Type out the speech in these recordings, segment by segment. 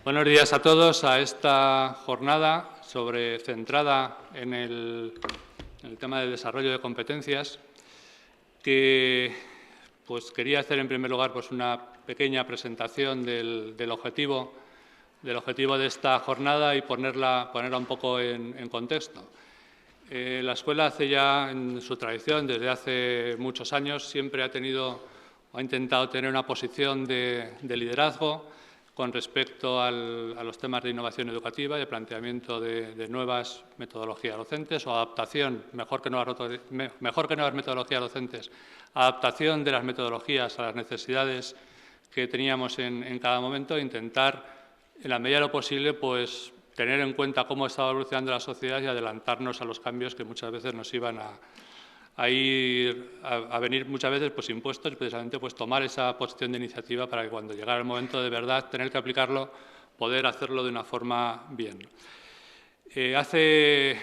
Buenos días a todos a esta jornada centrada en el tema del desarrollo de competencias, que quería hacer en primer lugar una pequeña presentación del objetivo de esta jornada y ponerla un poco en contexto. La escuela hace ya, en su tradición, desde hace muchos años, siempre ha intentado tener una posición de liderazgo con respecto a los temas de innovación educativa, de planteamiento de nuevas metodologías docentes o adaptación, mejor que nuevas metodologías docentes, adaptación de las metodologías a las necesidades que teníamos en cada momento e intentar, en la medida de lo posible, tener en cuenta cómo estaba evolucionando la sociedad y adelantarnos a los cambios que muchas veces nos iban a venir muchas veces impuestos, y precisamente tomar esa posición de iniciativa para que cuando llegara el momento de verdad tener que aplicarlo, poder hacerlo de una forma bien. Hace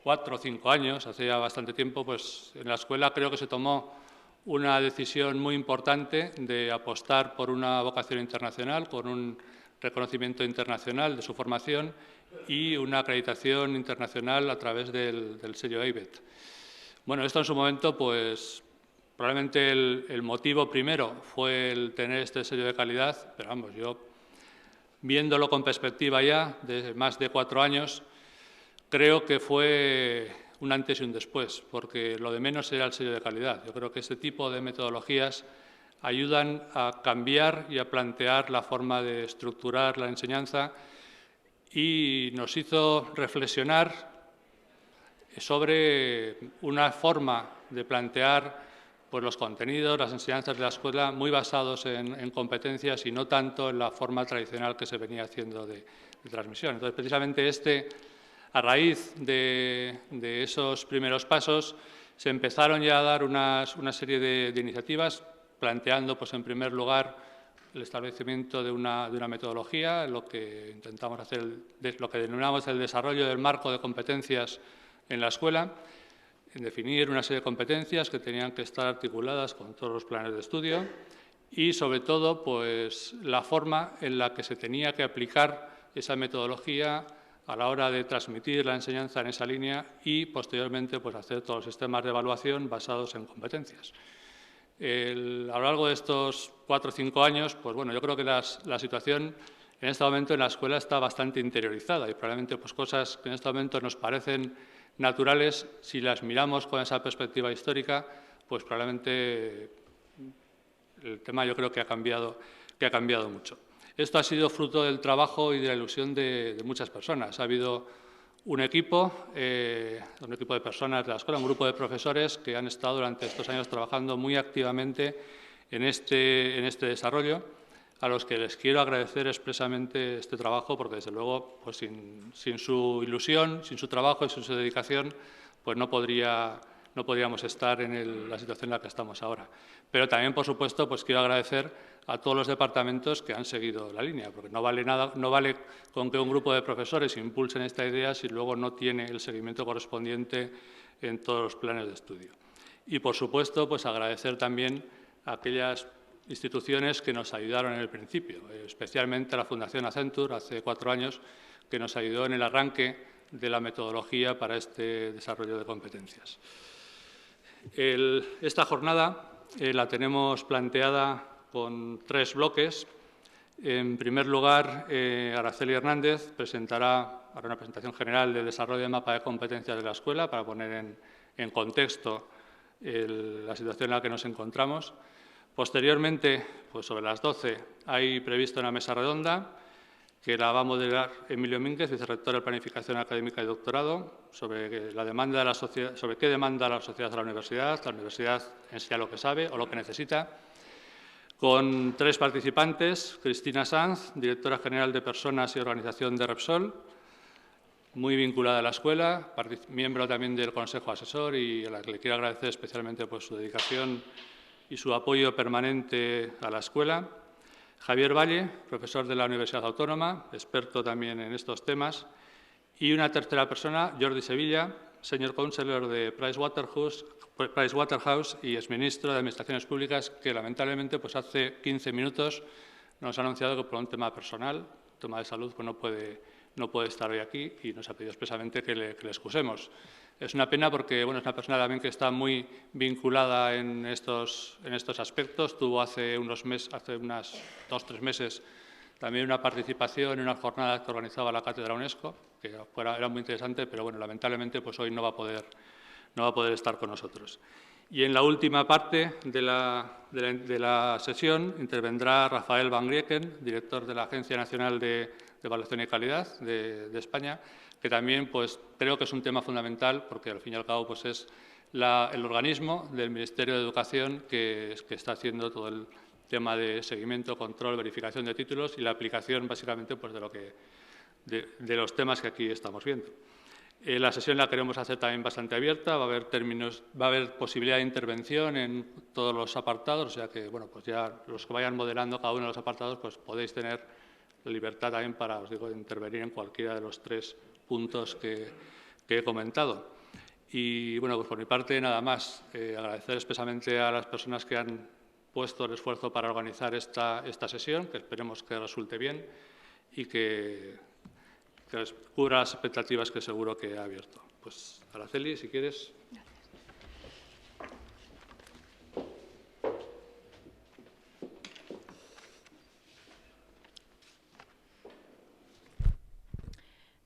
4 o 5 años, hace ya bastante tiempo, en la escuela creo que se tomó una decisión muy importante de apostar por una vocación internacional, con un reconocimiento internacional de su formación y una acreditación internacional a través del sello AIBET. Bueno, esto en su momento, probablemente el motivo primero fue el tener este sello de calidad, pero vamos, yo, viéndolo con perspectiva ya de más de 4 años, creo que fue un antes y un después, porque lo de menos era el sello de calidad. Yo creo que este tipo de metodologías ayudan a cambiar y a plantear la forma de estructurar la enseñanza y nos hizo reflexionar sobre una forma de plantear los contenidos, las enseñanzas de la escuela muy basados en competencias y no tanto en la forma tradicional que se venía haciendo de transmisión. Entonces, precisamente a raíz de esos primeros pasos, se empezaron ya a dar una serie de iniciativas, planteando, en primer lugar, el establecimiento de una metodología, lo que intentamos hacer, lo que denominamos el desarrollo del marco de competencias en la escuela, en definir una serie de competencias que tenían que estar articuladas con todos los planes de estudio y, sobre todo, la forma en la que se tenía que aplicar esa metodología a la hora de transmitir la enseñanza en esa línea y, posteriormente, hacer todos los sistemas de evaluación basados en competencias. A lo largo de estos 4 o 5 años, yo creo que la situación en este momento en la escuela está bastante interiorizada y probablemente cosas que en este momento nos parecen naturales, si las miramos con esa perspectiva histórica, probablemente el tema yo creo que ha cambiado mucho. Esto ha sido fruto del trabajo y de la ilusión de muchas personas. Ha habido un equipo de personas de la escuela, un grupo de profesores que han estado durante estos años trabajando muy activamente en este desarrollo, a los que les quiero agradecer expresamente este trabajo, porque, desde luego, sin su ilusión, sin su trabajo y sin su dedicación, no podríamos estar en la situación en la que estamos ahora. Pero también, por supuesto, quiero agradecer a todos los departamentos que han seguido la línea, porque no vale con que un grupo de profesores impulsen esta idea si luego no tiene el seguimiento correspondiente en todos los planes de estudio. Y, por supuesto, agradecer también a aquellas instituciones que nos ayudaron en el principio, especialmente a la Fundación Accenture, hace 4 años, que nos ayudó en el arranque de la metodología para este desarrollo de competencias. Esta jornada la tenemos planteada con 3 bloques. En primer lugar, Araceli Hernández hará una presentación general del desarrollo del mapa de competencias de la escuela para poner en contexto la situación en la que nos encontramos. Posteriormente, sobre las 12, hay prevista una mesa redonda que la va a moderar Emilio Mínguez, vicerrector de Planificación Académica y Doctorado, sobre qué demanda la sociedad a la universidad enseña lo que sabe o lo que necesita, con 3 participantes: Cristina Sanz, directora general de Personas y Organización de Repsol, muy vinculada a la escuela, miembro también del Consejo Asesor, y a la que le quiero agradecer especialmente su dedicación y su apoyo permanente a la escuela. Javier Valle, profesor de la Universidad Autónoma, experto también en estos temas. Y una tercera persona, Jordi Sevilla, Senior Counselor de Pricewaterhouse y exministro de Administraciones Públicas, que lamentablemente hace 15 minutos nos ha anunciado que por un tema personal tema de salud, pues no puede estar hoy aquí y nos ha pedido expresamente que le excusemos. Es una pena porque bueno, es una persona también que está muy vinculada en estos aspectos. Tuvo hace unos 2 o 3 meses, también una participación en una jornada que organizaba la Cátedra UNESCO, que era muy interesante, pero bueno, lamentablemente pues hoy no va a poder estar con nosotros. Y en la última parte de la sesión intervendrá Rafael Van Grieken, director de la Agencia Nacional de Evaluación y Calidad de España, que también pues, creo que es un tema fundamental porque, al fin y al cabo, pues, es el organismo del Ministerio de Educación que está haciendo todo el tema de seguimiento, control, verificación de títulos y la aplicación, básicamente, pues, de los temas que aquí estamos viendo. La sesión la queremos hacer también bastante abierta, va a haber posibilidad de intervención en todos los apartados, o sea que, bueno, pues ya los que vayan modelando cada uno de los apartados, pues podéis tener la libertad también para, os digo, intervenir en cualquiera de los 3 puntos que he comentado. Y, bueno, pues por mi parte, nada más. Agradecer expresamente a las personas que han puesto el esfuerzo para organizar esta sesión, que esperemos que resulte bien y que cubra las expectativas que seguro que ha abierto. Pues, Araceli, si quieres. Gracias.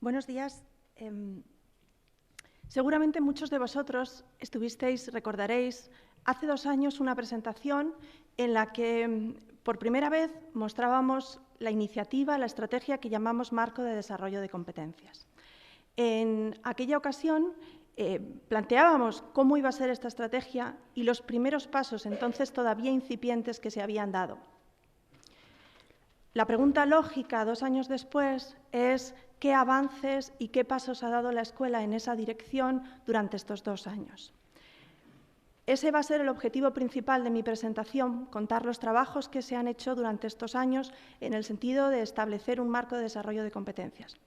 Buenos días. Seguramente muchos de vosotros recordaréis, hace 2 años una presentación en la que por primera vez mostrábamos la iniciativa, la estrategia que llamamos Marco de Desarrollo de Competencias. En aquella ocasión planteábamos cómo iba a ser esta estrategia y los primeros pasos, entonces todavía incipientes, que se habían dado. La pregunta lógica 2 años después es qué avances y qué pasos ha dado la escuela en esa dirección durante estos 2 años. Ese va a ser el objetivo principal de mi presentación, contar los trabajos que se han hecho durante estos años en el sentido de establecer un marco de desarrollo de competencias.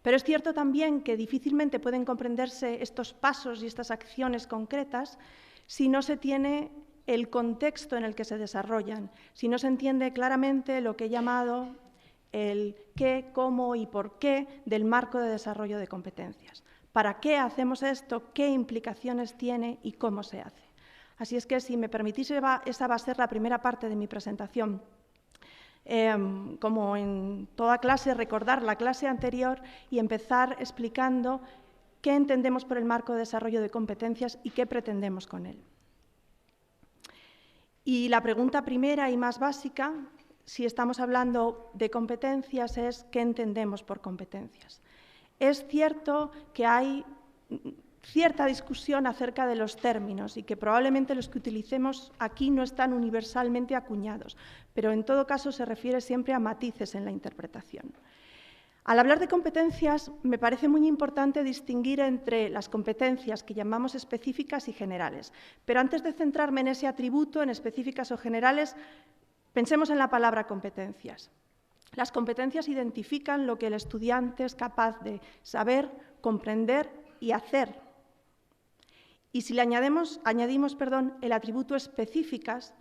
Pero es cierto también que difícilmente pueden comprenderse estos pasos y estas acciones concretas si no se tiene el contexto en el que se desarrollan, si no se entiende claramente lo que he llamado el qué, cómo y por qué del marco de desarrollo de competencias. ¿Para qué hacemos esto? ¿Qué implicaciones tiene y cómo se hace? Así es que, si me permitís, esa va a ser la primera parte de mi presentación. Como en toda clase, recordar la clase anterior y empezar explicando qué entendemos por el marco de desarrollo de competencias y qué pretendemos con él. Y la pregunta primera y más básica, si estamos hablando de competencias, es ¿qué entendemos por competencias? Es cierto que hay cierta discusión acerca de los términos y que probablemente los que utilicemos aquí no están universalmente acuñados, pero en todo caso se refiere siempre a matices en la interpretación. Al hablar de competencias, me parece muy importante distinguir entre las competencias que llamamos específicas y generales. Pero antes de centrarme en ese atributo, en específicas o generales, pensemos en la palabra competencias. Las competencias identifican lo que el estudiante es capaz de saber, comprender y hacer. Y si le añadimos el atributo específicas,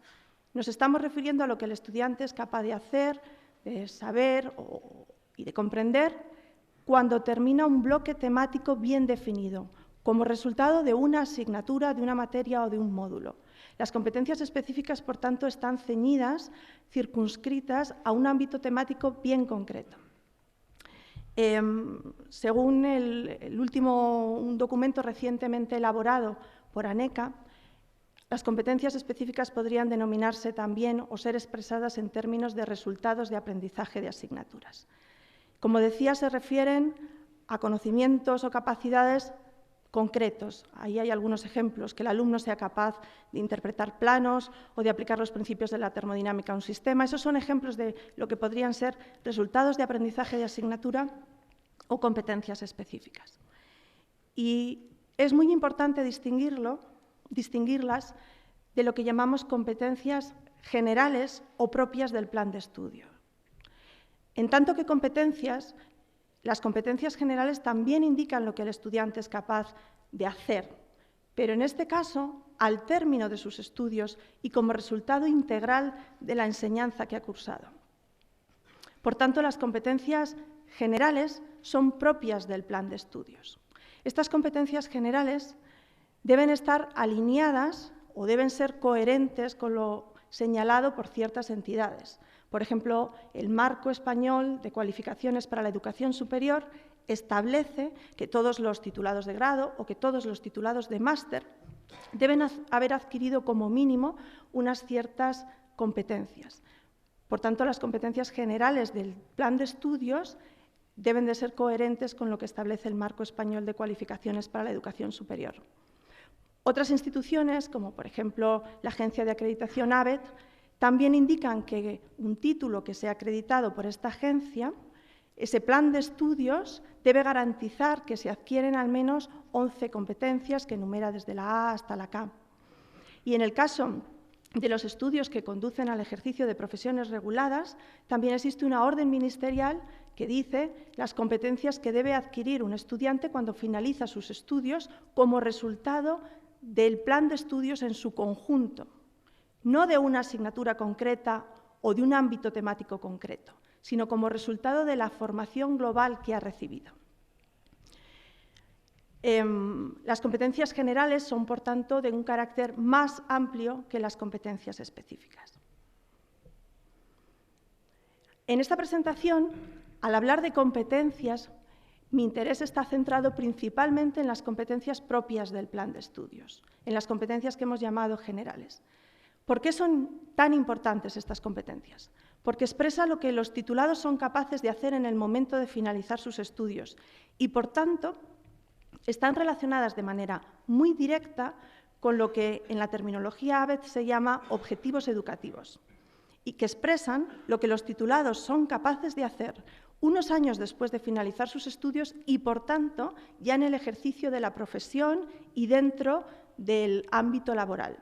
nos estamos refiriendo a lo que el estudiante es capaz de hacer, de saber y de comprender cuando termina un bloque temático bien definido, como resultado de una asignatura, de una materia o de un módulo. Las competencias específicas, por tanto, están ceñidas, circunscritas a un ámbito temático bien concreto. Según un documento recientemente elaborado por ANECA, las competencias específicas podrían denominarse también o ser expresadas en términos de resultados de aprendizaje de asignaturas. Como decía, se refieren a conocimientos o capacidades concretos. Ahí hay algunos ejemplos: que el alumno sea capaz de interpretar planos o de aplicar los principios de la termodinámica a un sistema. Esos son ejemplos de lo que podrían ser resultados de aprendizaje de asignatura o competencias específicas. Y es muy importante distinguirlas de lo que llamamos competencias generales o propias del plan de estudio. En tanto que las competencias generales también indican lo que el estudiante es capaz de hacer, pero en este caso, al término de sus estudios y como resultado integral de la enseñanza que ha cursado. Por tanto, las competencias generales son propias del plan de estudios. Estas competencias generales deben estar alineadas o deben ser coherentes con lo señalado por ciertas entidades. Por ejemplo, el Marco Español de Cualificaciones para la Educación Superior establece que todos los titulados de grado o que todos los titulados de máster deben haber adquirido como mínimo unas ciertas competencias. Por tanto, las competencias generales del plan de estudios deben de ser coherentes con lo que establece el Marco Español de Cualificaciones para la Educación Superior. Otras instituciones, como por ejemplo la Agencia de Acreditación ABET, también indican que un título que sea acreditado por esta agencia, ese plan de estudios debe garantizar que se adquieren al menos 11 competencias que enumera desde la A hasta la K. Y en el caso de los estudios que conducen al ejercicio de profesiones reguladas, también existe una orden ministerial que dice las competencias que debe adquirir un estudiante cuando finaliza sus estudios como resultado del plan de estudios en su conjunto, no de una asignatura concreta o de un ámbito temático concreto, sino como resultado de la formación global que ha recibido. Las competencias generales son, por tanto, de un carácter más amplio que las competencias específicas. En esta presentación, al hablar de competencias, mi interés está centrado principalmente en las competencias propias del plan de estudios, en las competencias que hemos llamado generales. ¿Por qué son tan importantes estas competencias? Porque expresa lo que los titulados son capaces de hacer en el momento de finalizar sus estudios y, por tanto, están relacionadas de manera muy directa con lo que en la terminología ABET se llama objetivos educativos y que expresan lo que los titulados son capaces de hacer unos años después de finalizar sus estudios y, por tanto, ya en el ejercicio de la profesión y dentro del ámbito laboral.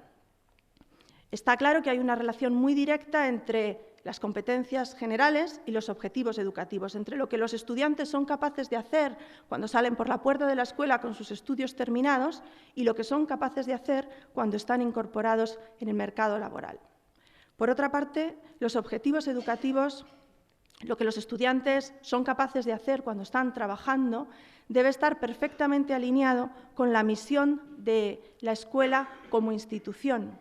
Está claro que hay una relación muy directa entre las competencias generales y los objetivos educativos, entre lo que los estudiantes son capaces de hacer cuando salen por la puerta de la escuela con sus estudios terminados y lo que son capaces de hacer cuando están incorporados en el mercado laboral. Por otra parte, los objetivos educativos, lo que los estudiantes son capaces de hacer cuando están trabajando, debe estar perfectamente alineado con la misión de la escuela como institución.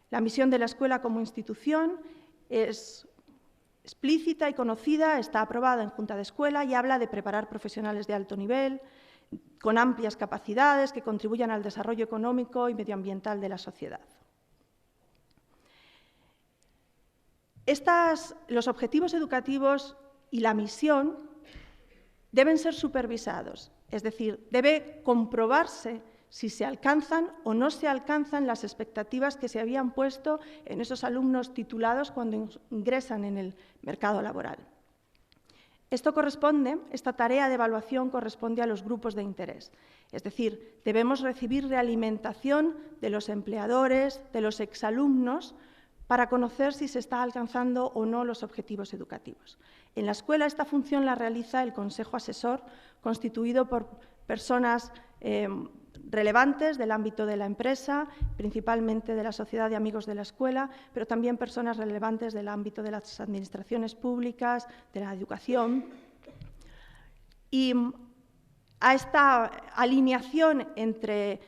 La misión de la escuela como institución es explícita y conocida, está aprobada en Junta de Escuela y habla de preparar profesionales de alto nivel, con amplias capacidades que contribuyan al desarrollo económico y medioambiental de la sociedad. Los objetivos educativos y la misión deben ser supervisados, es decir, debe comprobarse si se alcanzan o no se alcanzan las expectativas que se habían puesto en esos alumnos titulados cuando ingresan en el mercado laboral. Esta tarea de evaluación corresponde a los grupos de interés, es decir, debemos recibir realimentación de los empleadores, de los exalumnos, para conocer si se está alcanzando o no los objetivos educativos. En la escuela esta función la realiza el Consejo Asesor, constituido por personas relevantes del ámbito de la empresa, principalmente de la Sociedad de Amigos de la Escuela, pero también personas relevantes del ámbito de las administraciones públicas, de la educación. Y a esta alineación entre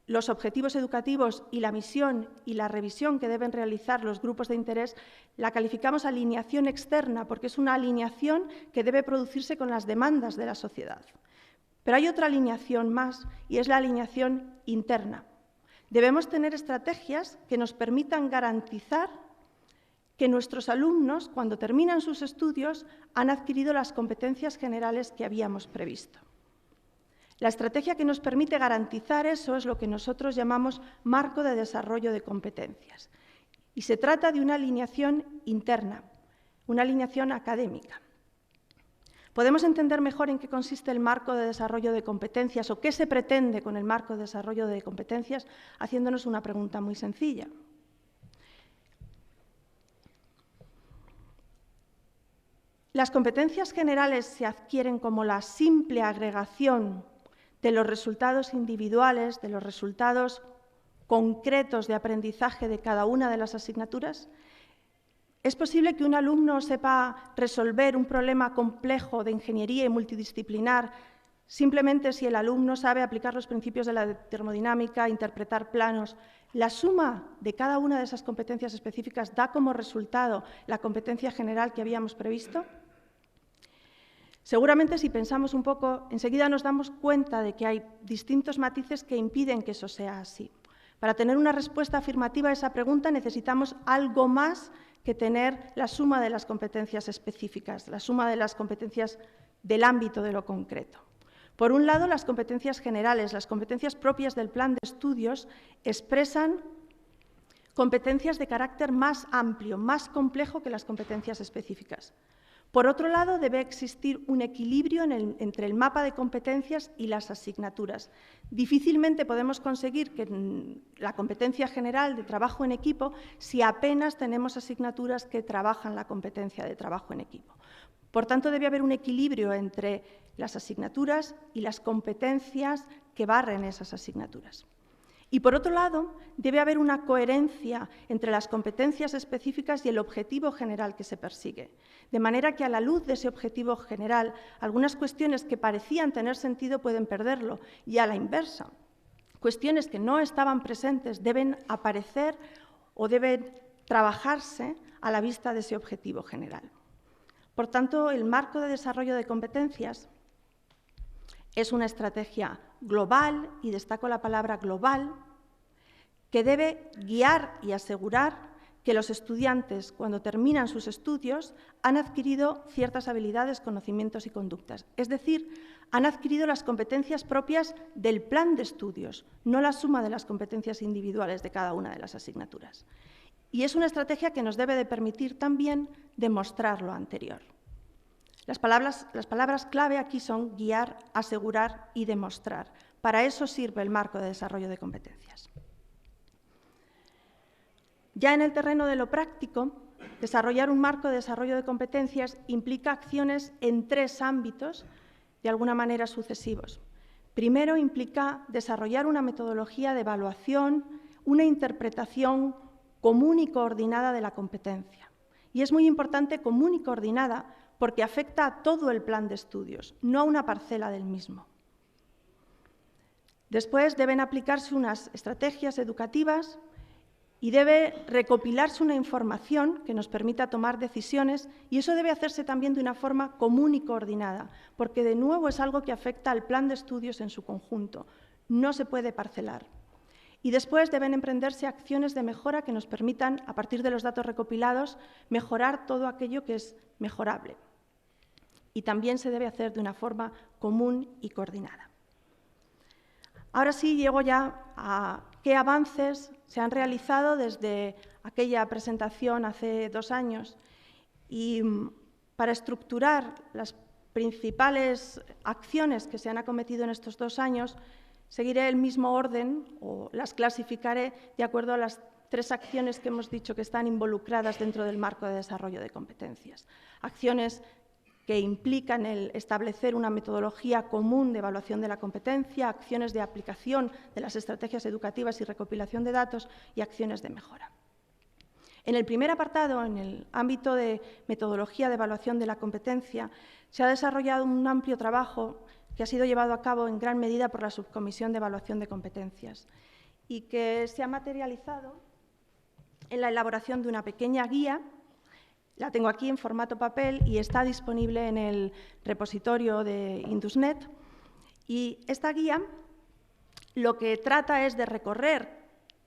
los objetivos educativos y la misión y la revisión que deben realizar los grupos de interés, la calificamos alineación externa, porque es una alineación que debe producirse con las demandas de la sociedad. Pero hay otra alineación más, y es la alineación interna. Debemos tener estrategias que nos permitan garantizar que nuestros alumnos, cuando terminan sus estudios, han adquirido las competencias generales que habíamos previsto. La estrategia que nos permite garantizar eso es lo que nosotros llamamos marco de desarrollo de competencias. Y se trata de una alineación interna, una alineación académica. Podemos entender mejor en qué consiste el marco de desarrollo de competencias o qué se pretende con el marco de desarrollo de competencias haciéndonos una pregunta muy sencilla. Las competencias generales se adquieren como la simple agregación de los resultados individuales, de los resultados concretos de aprendizaje de cada una de las asignaturas. ¿Es posible que un alumno sepa resolver un problema complejo de ingeniería y multidisciplinar simplemente si el alumno sabe aplicar los principios de la termodinámica, interpretar planos? La suma de cada una de esas competencias específicas da como resultado la competencia general que habíamos previsto. Seguramente, si pensamos un poco, enseguida nos damos cuenta de que hay distintos matices que impiden que eso sea así. Para tener una respuesta afirmativa a esa pregunta necesitamos algo más que tener la suma de las competencias específicas, la suma de las competencias del ámbito de lo concreto. Por un lado, las competencias generales, las competencias propias del plan de estudios, expresan competencias de carácter más amplio, más complejo que las competencias específicas. Por otro lado, debe existir un equilibrio entre el mapa de competencias y las asignaturas. Difícilmente podemos conseguir que la competencia general de trabajo en equipo si apenas tenemos asignaturas que trabajan la competencia de trabajo en equipo. Por tanto, debe haber un equilibrio entre las asignaturas y las competencias que barren esas asignaturas. Y, por otro lado, debe haber una coherencia entre las competencias específicas y el objetivo general que se persigue, de manera que, a la luz de ese objetivo general, algunas cuestiones que parecían tener sentido pueden perderlo, y a la inversa, cuestiones que no estaban presentes deben aparecer o deben trabajarse a la vista de ese objetivo general. Por tanto, el marco de desarrollo de competencias es una estrategia global, y destaco la palabra global, que debe guiar y asegurar que los estudiantes, cuando terminan sus estudios, han adquirido ciertas habilidades, conocimientos y conductas. Es decir, han adquirido las competencias propias del plan de estudios, no la suma de las competencias individuales de cada una de las asignaturas. Y es una estrategia que nos debe de permitir también demostrar lo anterior. Las palabras clave aquí son guiar, asegurar y demostrar. Para eso sirve el marco de desarrollo de competencias. Ya en el terreno de lo práctico, desarrollar un marco de desarrollo de competencias implica acciones en 3 ámbitos, de alguna manera sucesivos. Primero, implica desarrollar una metodología de evaluación, una interpretación común y coordinada de la competencia. Y es muy importante común y coordinada porque afecta a todo el plan de estudios, no a una parcela del mismo. Después deben aplicarse unas estrategias educativas y debe recopilarse una información que nos permita tomar decisiones, y eso debe hacerse también de una forma común y coordinada, porque de nuevo es algo que afecta al plan de estudios en su conjunto, no se puede parcelar. Y después deben emprenderse acciones de mejora que nos permitan, a partir de los datos recopilados, mejorar todo aquello que es mejorable. Y también se debe hacer de una forma común y coordinada. Ahora sí, llego ya a qué avances se han realizado desde aquella presentación hace 2 años. Y para estructurar las principales acciones que se han acometido en estos 2 años, seguiré el mismo orden o las clasificaré de acuerdo a las 3 acciones que hemos dicho que están involucradas dentro del marco de desarrollo de competencias. Acciones que implican el establecer una metodología común de evaluación de la competencia, acciones de aplicación de las estrategias educativas y recopilación de datos y acciones de mejora. En el primer apartado, en el ámbito de metodología de evaluación de la competencia, se ha desarrollado un amplio trabajo que ha sido llevado a cabo en gran medida por la Subcomisión de Evaluación de Competencias y que se ha materializado en la elaboración de una pequeña guía. La tengo aquí en formato papel y está disponible en el repositorio de Indusnet. Y esta guía lo que trata es de recorrer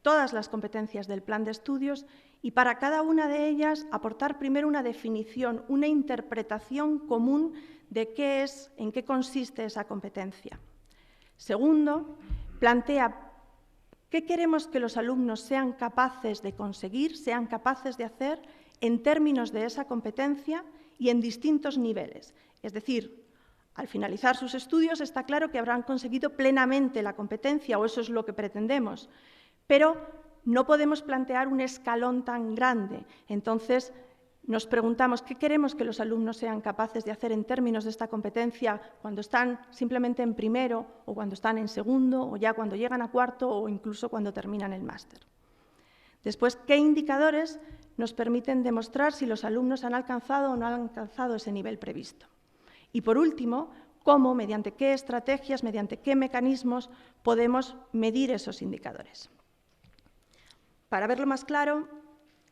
todas las competencias del plan de estudios y para cada una de ellas aportar primero una definición, una interpretación común de qué es, en qué consiste esa competencia. Segundo, plantea qué queremos que los alumnos sean capaces de conseguir, sean capaces de hacer en términos de esa competencia y en distintos niveles. Es decir, al finalizar sus estudios está claro que habrán conseguido plenamente la competencia, o eso es lo que pretendemos, pero no podemos plantear un escalón tan grande. Entonces, nos preguntamos qué queremos que los alumnos sean capaces de hacer en términos de esta competencia cuando están simplemente en primero, o cuando están en segundo, o ya cuando llegan a cuarto, o incluso cuando terminan el máster. Después, ¿qué indicadores nos permiten demostrar si los alumnos han alcanzado o no han alcanzado ese nivel previsto. Y, por último, cómo, mediante qué estrategias, mediante qué mecanismos podemos medir esos indicadores. Para verlo más claro,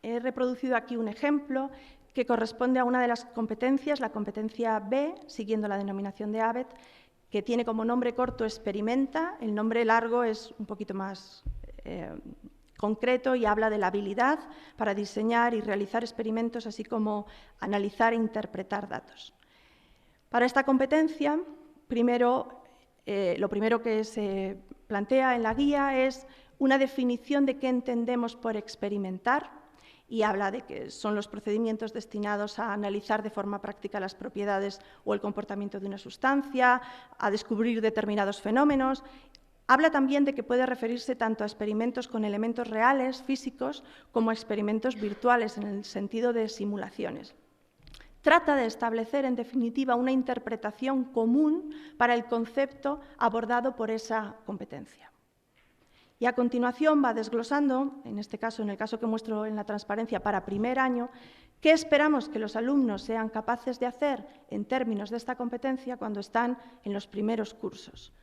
he reproducido aquí un ejemplo que corresponde a una de las competencias, la competencia B, siguiendo la denominación de ABET, que tiene como nombre corto experimenta, el nombre largo es un poquito más concreto y habla de la habilidad para diseñar y realizar experimentos, así como analizar e interpretar datos. Para esta competencia, lo primero que se plantea en la guía es una definición de qué entendemos por experimentar, y habla de que son los procedimientos destinados a analizar de forma práctica las propiedades o el comportamiento de una sustancia, a descubrir determinados fenómenos. Habla también de que puede referirse tanto a experimentos con elementos reales, físicos, como a experimentos virtuales, en el sentido de simulaciones. Trata de establecer, en definitiva, una interpretación común para el concepto abordado por esa competencia. Y a continuación va desglosando, en este caso, en el caso que muestro en la transparencia para primer año, qué esperamos que los alumnos sean capaces de hacer en términos de esta competencia cuando están en los primeros cursos.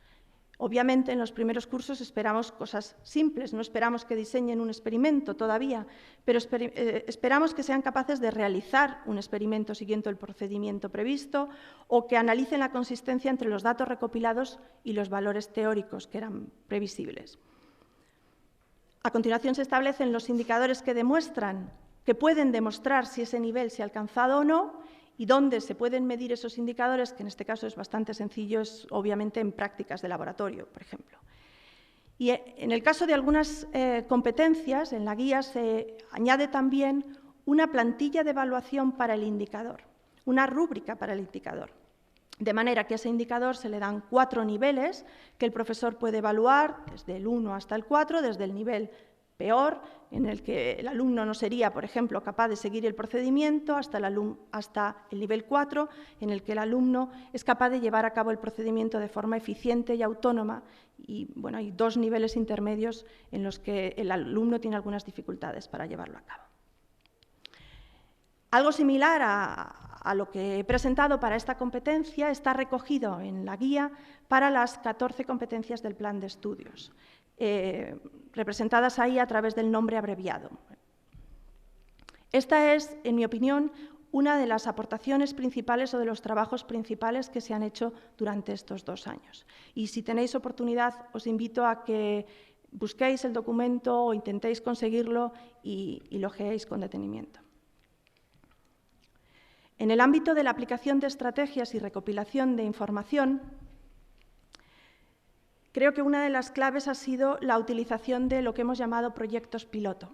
Obviamente, en los primeros cursos esperamos cosas simples, no esperamos que diseñen un experimento todavía, pero esperamos que sean capaces de realizar un experimento siguiendo el procedimiento previsto o que analicen la consistencia entre los datos recopilados y los valores teóricos que eran previsibles. A continuación se establecen los indicadores que demuestran, que pueden demostrar si ese nivel se ha alcanzado o no, y dónde se pueden medir esos indicadores, que en este caso es bastante sencillo, es obviamente en prácticas de laboratorio, por ejemplo. Y en el caso de algunas competencias, en la guía se añade también una plantilla de evaluación para el indicador, una rúbrica para el indicador. De manera que a ese indicador se le dan 4 niveles que el profesor puede evaluar, desde el 1 hasta el 4, desde el nivel peor, en el que el alumno no sería, por ejemplo, capaz de seguir el procedimiento, hasta el nivel 4, en el que el alumno es capaz de llevar a cabo el procedimiento de forma eficiente y autónoma. Y bueno, hay 2 niveles intermedios en los que el alumno tiene algunas dificultades para llevarlo a cabo. Algo similar a lo que he presentado para esta competencia está recogido en la guía para las 14 competencias del plan de estudios, representadas ahí a través del nombre abreviado. Esta es, en mi opinión, una de las aportaciones principales o de los trabajos principales que se han hecho durante estos 2 años. Y si tenéis oportunidad, os invito a que busquéis el documento o intentéis conseguirlo y lo leáis con detenimiento. En el ámbito de la aplicación de estrategias y recopilación de información, creo que una de las claves ha sido la utilización de lo que hemos llamado proyectos piloto.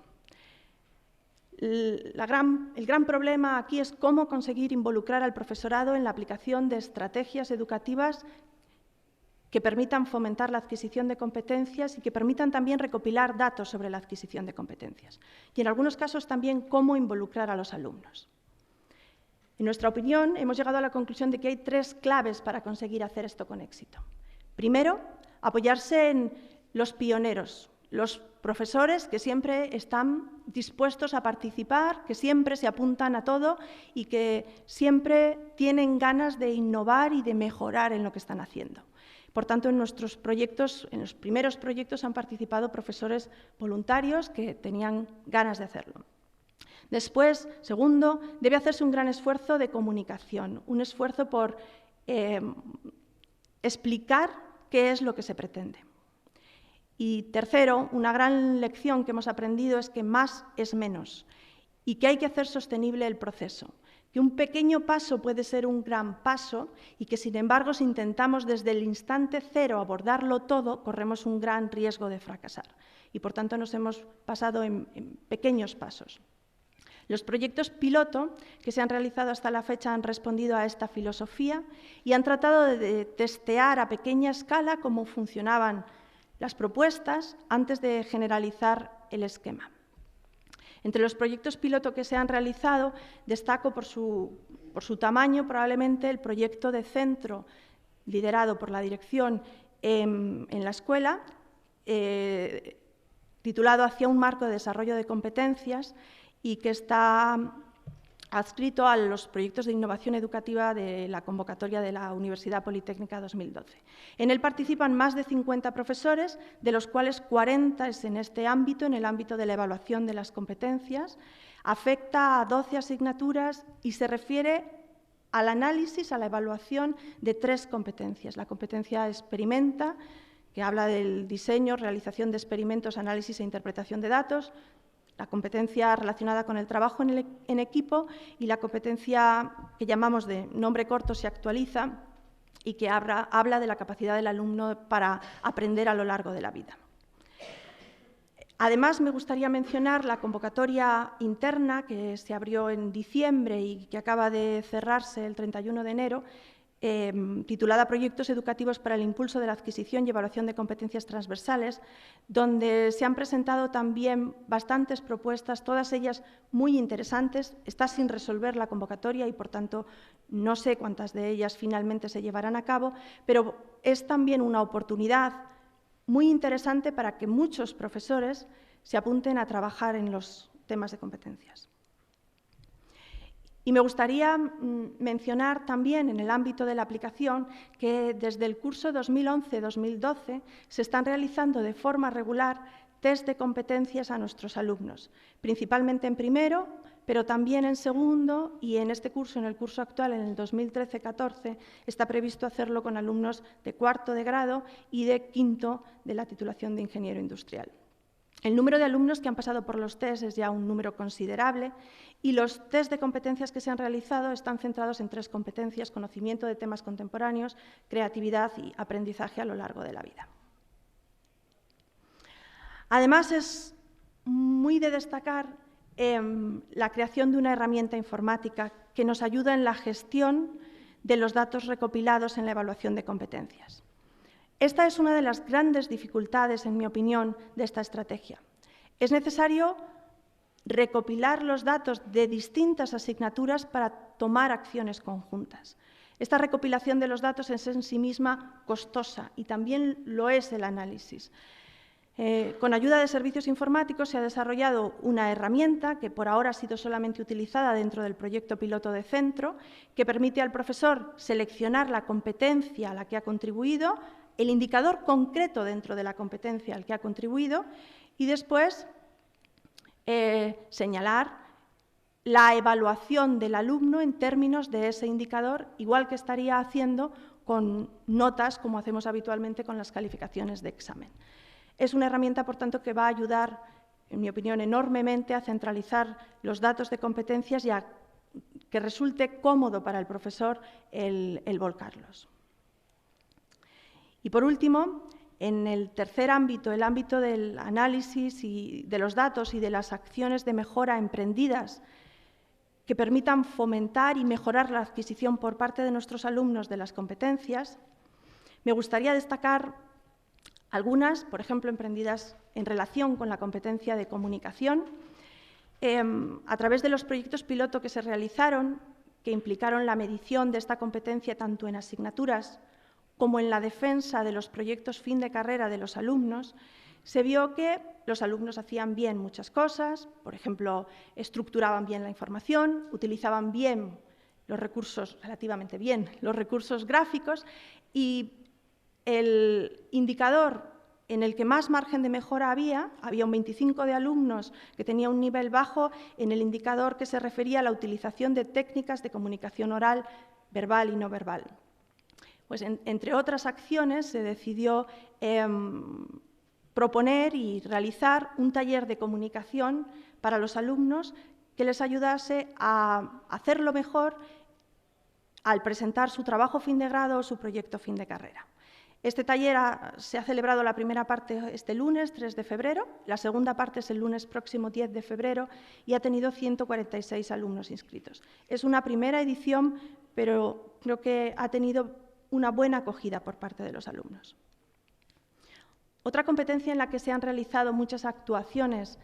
El gran problema aquí es cómo conseguir involucrar al profesorado en la aplicación de estrategias educativas que permitan fomentar la adquisición de competencias y que permitan también recopilar datos sobre la adquisición de competencias. Y en algunos casos también cómo involucrar a los alumnos. En nuestra opinión, hemos llegado a la conclusión de que hay 3 claves para conseguir hacer esto con éxito. Primero, apoyarse en los pioneros, los profesores que siempre están dispuestos a participar, que siempre se apuntan a todo y que siempre tienen ganas de innovar y de mejorar en lo que están haciendo. Por tanto, en nuestros proyectos, en los primeros proyectos, han participado profesores voluntarios que tenían ganas de hacerlo. Después, segundo, debe hacerse un gran esfuerzo de comunicación, un esfuerzo por explicar qué es lo que se pretende. Y tercero, una gran lección que hemos aprendido es que más es menos y que hay que hacer sostenible el proceso, que un pequeño paso puede ser un gran paso y que, sin embargo, si intentamos desde el instante cero abordarlo todo, corremos un gran riesgo de fracasar. Y, por tanto, nos hemos basado en pequeños pasos. Los proyectos piloto que se han realizado hasta la fecha han respondido a esta filosofía y han tratado de testear a pequeña escala cómo funcionaban las propuestas antes de generalizar el esquema. Entre los proyectos piloto que se han realizado, destaco por su tamaño probablemente el proyecto de centro liderado por la dirección en la escuela, titulado Hacia un marco de desarrollo de competencias, y que está adscrito a los proyectos de innovación educativa de la convocatoria de la Universidad Politécnica 2012. En él participan más de 50 profesores, de los cuales 40 es en este ámbito, en el ámbito de la evaluación de las competencias. Afecta a 12 asignaturas y se refiere al análisis, a la evaluación de 3 competencias. La competencia experimenta, que habla del diseño, realización de experimentos, análisis e interpretación de datos, la competencia relacionada con el trabajo en equipo y la competencia que llamamos de nombre corto se actualiza y que habla de la capacidad del alumno para aprender a lo largo de la vida. Además, me gustaría mencionar la convocatoria interna que se abrió en diciembre y que acaba de cerrarse el 31 de enero, titulada Proyectos educativos para el impulso de la adquisición y evaluación de competencias transversales, donde se han presentado también bastantes propuestas, todas ellas muy interesantes. Está sin resolver la convocatoria y, por tanto, no sé cuántas de ellas finalmente se llevarán a cabo, pero es también una oportunidad muy interesante para que muchos profesores se apunten a trabajar en los temas de competencias. Y me gustaría mencionar también en el ámbito de la aplicación que desde el curso 2011-2012 se están realizando de forma regular test de competencias a nuestros alumnos, principalmente en primero, pero también en segundo y en este curso, en el curso actual, en el 2013-14, está previsto hacerlo con alumnos de cuarto de grado y de quinto de la titulación de ingeniero industrial. El número de alumnos que han pasado por los test es ya un número considerable y los test de competencias que se han realizado están centrados en 3 competencias: conocimiento de temas contemporáneos, creatividad y aprendizaje a lo largo de la vida. Además, es muy de destacar la creación de una herramienta informática que nos ayuda en la gestión de los datos recopilados en la evaluación de competencias. Esta es una de las grandes dificultades, en mi opinión, de esta estrategia. Es necesario recopilar los datos de distintas asignaturas para tomar acciones conjuntas. Esta recopilación de los datos es en sí misma costosa y también lo es el análisis. Con ayuda de servicios informáticos se ha desarrollado una herramienta que por ahora ha sido solamente utilizada dentro del proyecto piloto de centro, que permite al profesor seleccionar la competencia a la que ha contribuido, el indicador concreto dentro de la competencia al que ha contribuido y después señalar la evaluación del alumno en términos de ese indicador, igual que estaría haciendo con notas, como hacemos habitualmente con las calificaciones de examen. Es una herramienta, por tanto, que va a ayudar, en mi opinión, enormemente a centralizar los datos de competencias y a que resulte cómodo para el profesor el volcarlos. Y, por último, en el tercer ámbito, el ámbito del análisis y de los datos y de las acciones de mejora emprendidas que permitan fomentar y mejorar la adquisición por parte de nuestros alumnos de las competencias, me gustaría destacar algunas, por ejemplo, emprendidas en relación con la competencia de comunicación, a través de los proyectos piloto que se realizaron, que implicaron la medición de esta competencia tanto en asignaturas como en la defensa de los proyectos fin de carrera de los alumnos, se vio que los alumnos hacían bien muchas cosas, por ejemplo, estructuraban bien la información, utilizaban bien los recursos, relativamente bien, los recursos gráficos, y el indicador en el que más margen de mejora había un 25 de alumnos que tenía un nivel bajo en el indicador que se refería a la utilización de técnicas de comunicación oral, verbal y no verbal. Pues, entre otras acciones, se decidió proponer y realizar un taller de comunicación para los alumnos que les ayudase a hacerlo mejor al presentar su trabajo fin de grado o su proyecto fin de carrera. Este taller se ha celebrado la primera parte este lunes, 3 de febrero, la segunda parte es el lunes próximo, 10 de febrero, y ha tenido 146 alumnos inscritos. Es una primera edición, pero creo que ha tenido una buena acogida por parte de los alumnos. Otra competencia en la que se han realizado muchas actuaciones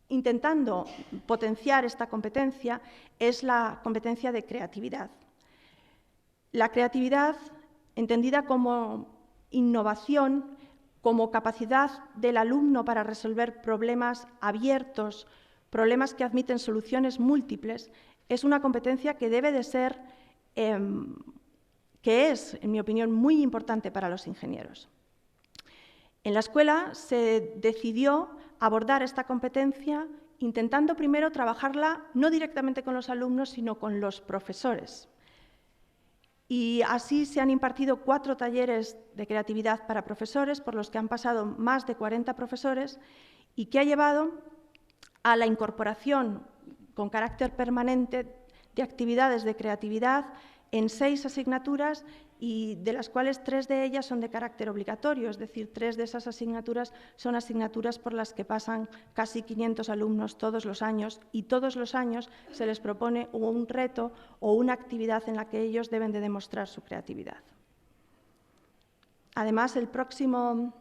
intentando potenciar esta competencia es la competencia de creatividad. La creatividad, entendida como innovación, como capacidad del alumno para resolver problemas abiertos, problemas que admiten soluciones múltiples, es una competencia que debe de ser, que es, en mi opinión, muy importante para los ingenieros. En la escuela se decidió abordar esta competencia intentando primero trabajarla no directamente con los alumnos, sino con los profesores. Y así se han impartido 4 talleres de creatividad para profesores, por los que han pasado más de 40 profesores, y que ha llevado a la incorporación con carácter permanente de actividades de creatividad en 6 asignaturas, y de las cuales 3 de ellas son de carácter obligatorio, es decir, 3 de esas asignaturas son asignaturas por las que pasan casi 500 alumnos todos los años, y todos los años se les propone un reto o una actividad en la que ellos deben de demostrar su creatividad. Además, el próximo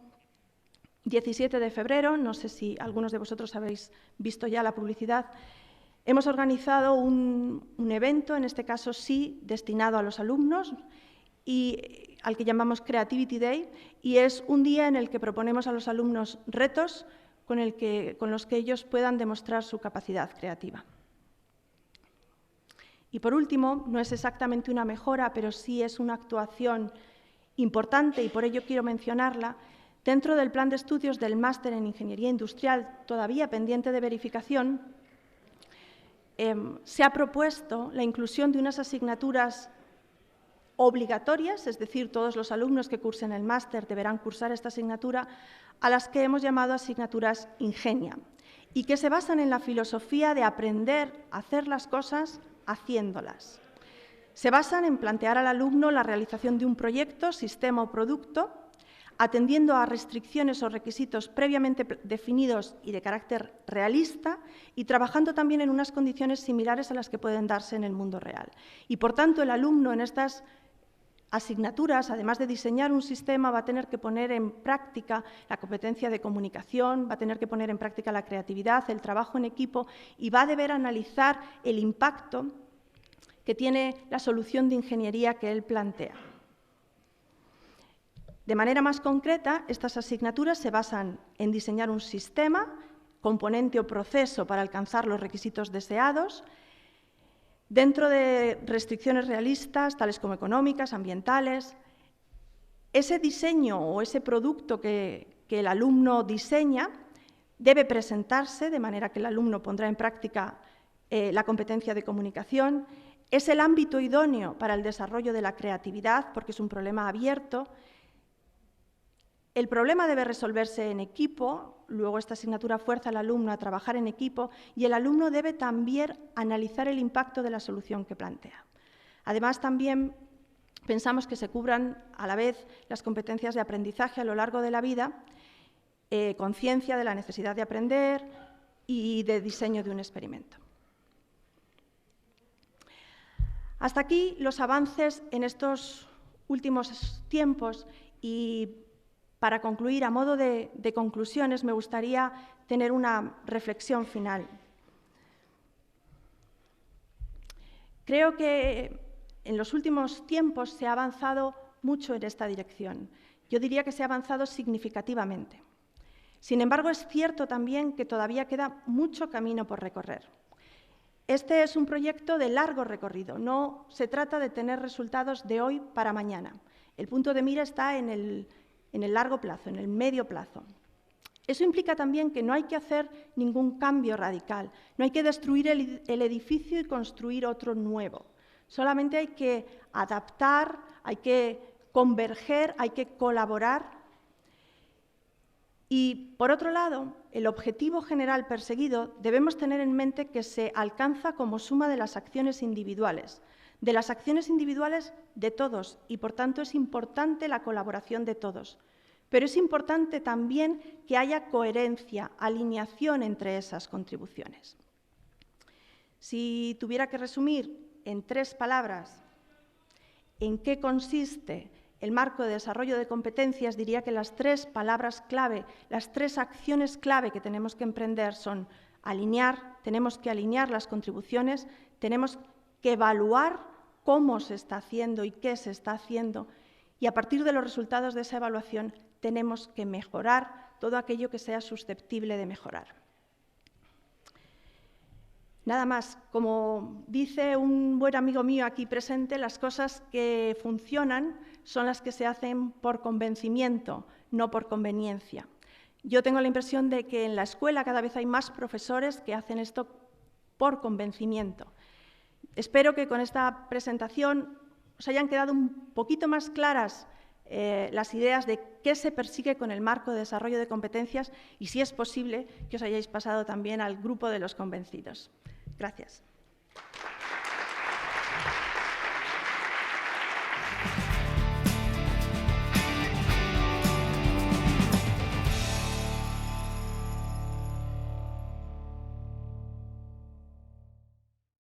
17 de febrero, no sé si algunos de vosotros habéis visto ya la publicidad, hemos organizado un evento, en este caso sí, destinado a los alumnos, y al que llamamos Creativity Day, y es un día en el que proponemos a los alumnos retos con los que ellos puedan demostrar su capacidad creativa. Y por último, no es exactamente una mejora, pero sí es una actuación importante, y por ello quiero mencionarla. Dentro del plan de estudios del máster en Ingeniería Industrial, todavía pendiente de verificación, se ha propuesto la inclusión de unas asignaturas obligatorias, es decir, todos los alumnos que cursen el máster deberán cursar esta asignatura, a las que hemos llamado asignaturas Ingenia, y que se basan en la filosofía de aprender a hacer las cosas haciéndolas. Se basan en plantear al alumno la realización de un proyecto, sistema o producto, atendiendo a restricciones o requisitos previamente definidos y de carácter realista, y trabajando también en unas condiciones similares a las que pueden darse en el mundo real. Y, por tanto, el alumno en estas asignaturas, además de diseñar un sistema, va a tener que poner en práctica la competencia de comunicación, va a tener que poner en práctica la creatividad, el trabajo en equipo, y va a deber analizar el impacto que tiene la solución de ingeniería que él plantea. De manera más concreta, estas asignaturas se basan en diseñar un sistema, componente o proceso para alcanzar los requisitos deseados, dentro de restricciones realistas, tales como económicas, ambientales. Ese diseño o ese producto que el alumno diseña debe presentarse, de manera que el alumno pondrá en práctica la competencia de comunicación. Es el ámbito idóneo para el desarrollo de la creatividad, porque es un problema abierto. El problema debe resolverse en equipo, luego esta asignatura fuerza al alumno a trabajar en equipo, y el alumno debe también analizar el impacto de la solución que plantea. Además, también pensamos que se cubran a la vez las competencias de aprendizaje a lo largo de la vida, conciencia de la necesidad de aprender y de diseño de un experimento. Hasta aquí los avances en estos últimos tiempos, y para concluir, a modo de conclusiones, me gustaría tener una reflexión final. Creo que en los últimos tiempos se ha avanzado mucho en esta dirección. Yo diría que se ha avanzado significativamente. Sin embargo, es cierto también que todavía queda mucho camino por recorrer. Este es un proyecto de largo recorrido, no se trata de tener resultados de hoy para mañana. El punto de mira está en el largo plazo, en el medio plazo. Eso implica también que no hay que hacer ningún cambio radical, no hay que destruir el edificio y construir otro nuevo. Solamente hay que adaptar, hay que converger, hay que colaborar. Y, por otro lado, el objetivo general perseguido debemos tener en mente que se alcanza como suma de las acciones individuales de todos, y por tanto es importante la colaboración de todos. Pero es importante también que haya coherencia, alineación entre esas contribuciones. Si tuviera que resumir en 3 palabras en qué consiste el marco de desarrollo de competencias, diría que las 3 palabras clave, las 3 acciones clave que tenemos que emprender son alinear, tenemos que alinear las contribuciones, tenemos que evaluar cómo se está haciendo y qué se está haciendo, y a partir de los resultados de esa evaluación tenemos que mejorar todo aquello que sea susceptible de mejorar. Nada más, como dice un buen amigo mío aquí presente, las cosas que funcionan son las que se hacen por convencimiento, no por conveniencia. Yo tengo la impresión de que en la escuela cada vez hay más profesores que hacen esto por convencimiento. Espero que con esta presentación os hayan quedado un poquito más claras las ideas de qué se persigue con el marco de desarrollo de competencias y, si es posible, que os hayáis pasado también al grupo de los convencidos. Gracias.